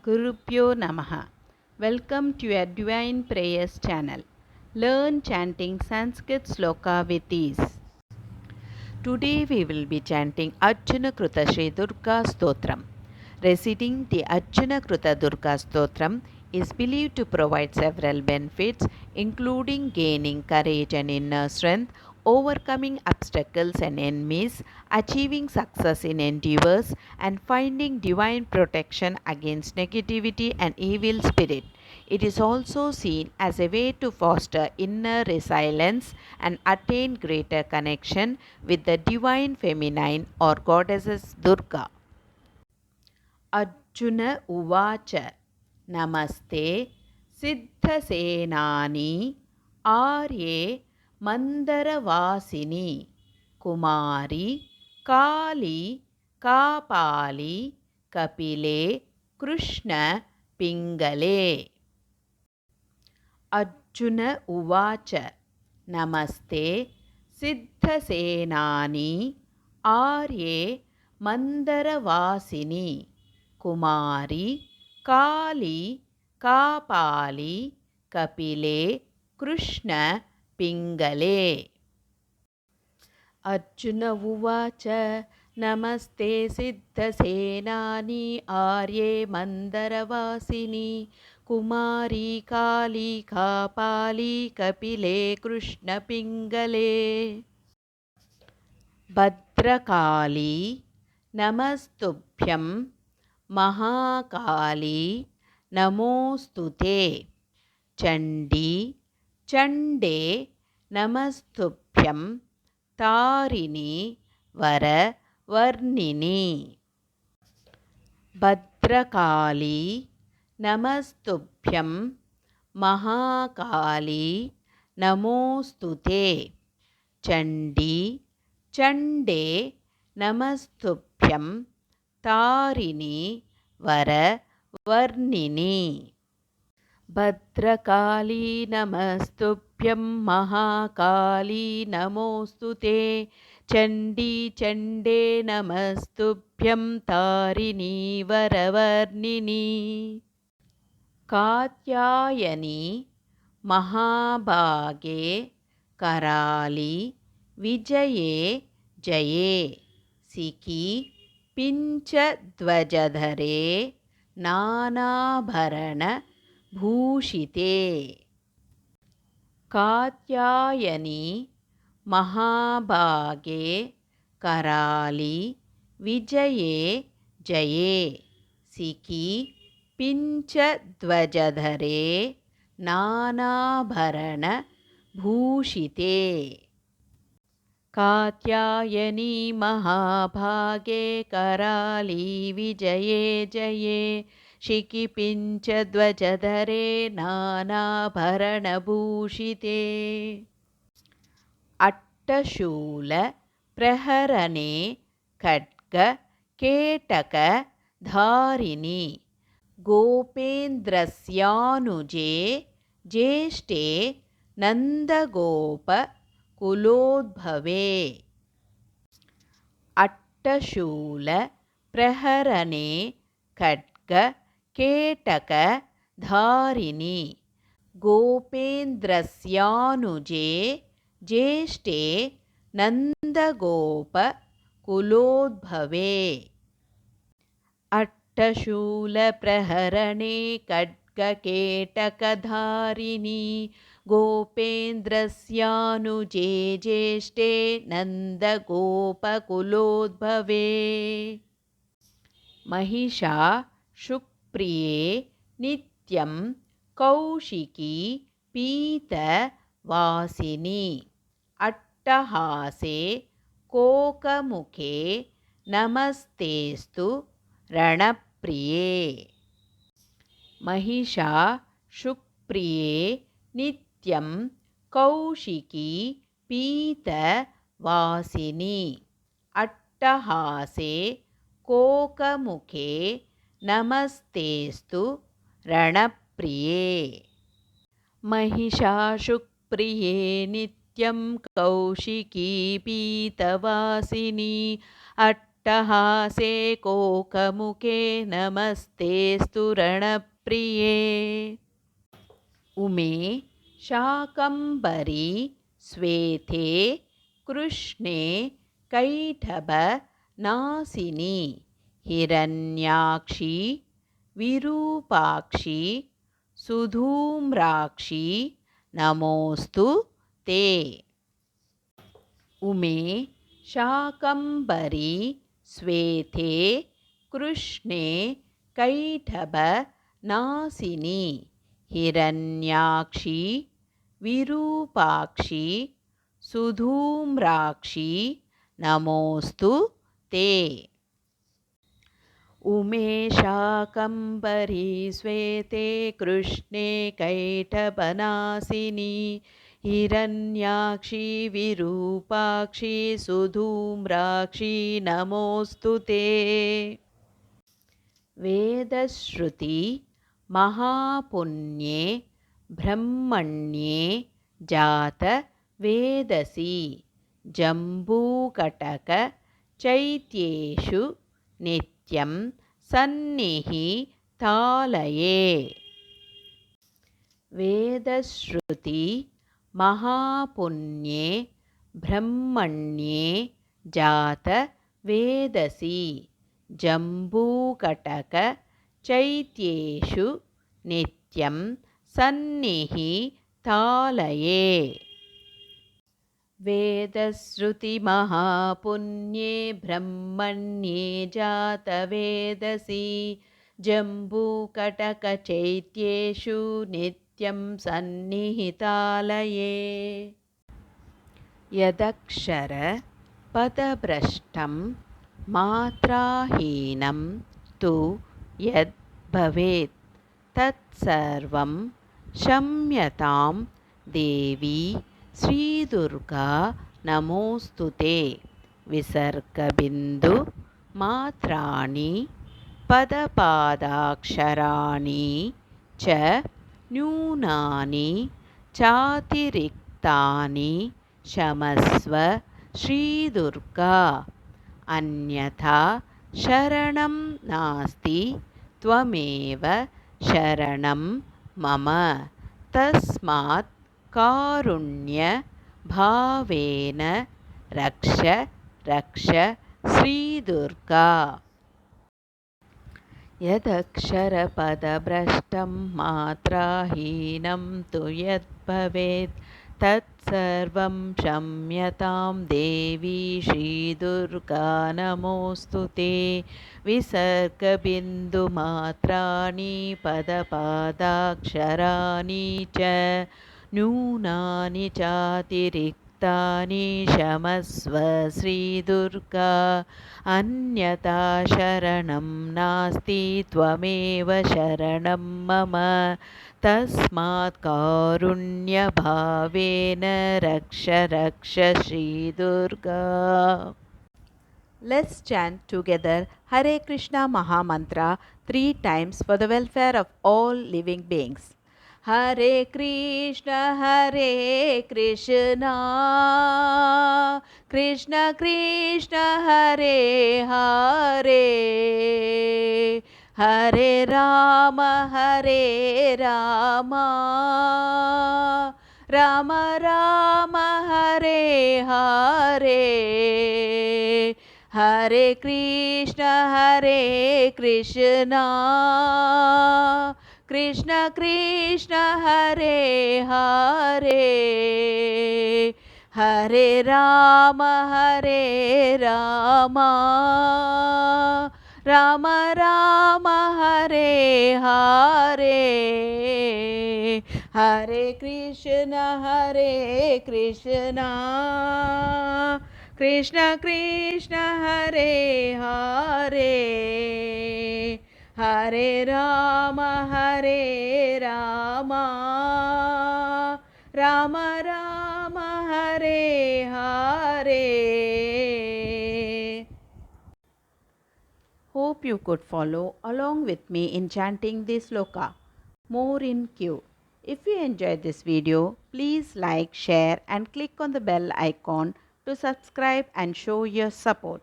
Gurubhyo Namaha. Welcome to your Divine Prayers channel. Learn chanting Sanskrit sloka with ease. Today we will be chanting Arjuna Kruta Shri Durga Stotram. Reciting the Arjuna Kruta Durga Stotram is believed to provide several benefits, including gaining courage and inner strength, overcoming obstacles and enemies, achieving success in endeavors, and finding divine protection against negativity and evil spirit. It is also seen as a way to foster inner resilience and attain greater connection with the divine feminine or goddesses Durga. Arjuna Uvacha Namaste Siddhasenani Arye Mandaravasini Kumari Kali Kapali Kapile Krishna Pingale. Arjuna Uvacha Namaste Siddhasenani Arye Mandaravasini Kumari Kali Kapali Kapile Krishna Pingale. Arjuna Uvacha Namaste Siddhasenani Arye Mandaravasini Kumari Kali Kapali Kapile Krishna Pingale. Bhadrakali Namastubhyam Mahakali Namostute Chandi Chande Namastubhyam Tarini Vara Varnini. Bhadrakali Namastubhyam Mahakali Namostute Chandi Chande Namastubhyam Tarini Vara Varnini. Bhadrakali Namastubhyam Mahakali Namostute Chandi Chande Namastubhyam Tarini Varavarnini. Katyayani Mahabhage Karali Vijaye Jaye Siki Pincha Dvajadhare Nanabharana Bhushite. Katyayani Mahabhage Karali Vijaye Jaye Siki Pincha Dvajadhare Nanabharana Bhushite. Katyayani Mahabhage Karali Vijaye Jaye Shiki Pincha Dvajadhare Nanabharana Bhushite. Attashula Praharane Khadga Ketaka Dharini Gopendrasyanuje Jeshte Nandagopa Kulodbhave. Attashula Praharane Khadga Ketaka Dharini Gopendrasyanuje Jeshte Nandagopa Kulodbhave. Attashula Praharane Khadga Ketaka Dharini Gopendrasyanuje Jeshte Nandagopa Kulodbhave. Mahisha Shukpriye Nityam Kaushiki Pita Vasini Attahase Kokamukhe Namastestu Ranapriye. Mahisha Shukpriye Nityam Kaushiki Pita Vasini Attahase Kokamukhe Namastestu Ranapriye. Mahisha Shukpriye Nityam Kaushiki Pitavasini टहासे कोकमुखे नमस्तेऽस्तु रणप्रिये उमे शाकम्भरी श्वेते कृष्णे कैटभनासिनी हिरण्याक्षी विरूपाक्षी सुधूम्राक्षी नमोऽस्तु ते उमे शाकम्भरी श्वेते कृष्णे कैटभनासिनी हिरण्याक्षी विरूपाक्षी सुधूम्राक्षी नमोऽस्तु ते उमे शाकम्भरी श्वेते कृष्णे कैटभनासिनी हिरण्याक्षी विरूपाक्षी सुधूम्राक्षी नमोऽस्तु ते वेदश्रुति महापुण्ये ब्रह्मण्ये जात वेदसी जम्बूकटक चैत्येषु नित्यं सन्निहितालये वेदश्रुति महापुण्ये ब्रह्मण्ये जात वेदसी जम्बूकटक चैत्येषु नित्यं सन्निहितालये वेदश्रुतिमहापुण्ये ब्रह्मण्ये जातवेदसी जम्बूकटकचैत्येषु नित्यं सन्निहितालये यदक्षरपदभ्रष्टं मात्राहीनं तु यद्भवेत् तत्सर्वं क्षम्यतां देवी श्रीदुर्गा नमोऽस्तु ते विसर्गबिन्दुमात्राणि पदपादाक्षराणि च न्यूनानि चातिरिक्तानि क्षमस्व श्रीदुर्गा अन्यथा शरणं नास्ति त्वमेव शरणं मम तस्मात् कारुण्यभावेन रक्ष रक्ष श्रीदुर्गा यदक्षरपदभ्रष्टं मात्राहीनं तु यद्भवेत् तत्सर्वं क्षम्यतां देवी श्रीदुर्गा नमोऽस्तु ते विसर्गबिन्दुमात्राणि पदपादाक्षराणि च न्यूनानि चातिरिक्तानि क्षमस्व श्रीदुर्गा अन्यथा शरणं नास्ति त्वमेव शरणं मम तस्मात् कारुण्यभावेन रक्ष रक्ष श्रीदुर्गा Let's chant together Hare Krishna Maha Mantra 3 times for the welfare of all living beings. Hare Krishna Krishna Krishna Hare Hare Hare Rama Rama Rama Hare Hare Hare Krishna Krishna Krishna Hare Hare Hare Rama Rama Rama Hare Hare Hare Krishna Krishna Krishna Hare Hare Hare Rama Rama Rama Hare Hare. Hope you could follow along with me in chanting this sloka. More in queue. If you enjoyed this video, please like, share and click on the bell icon to subscribe and show your support.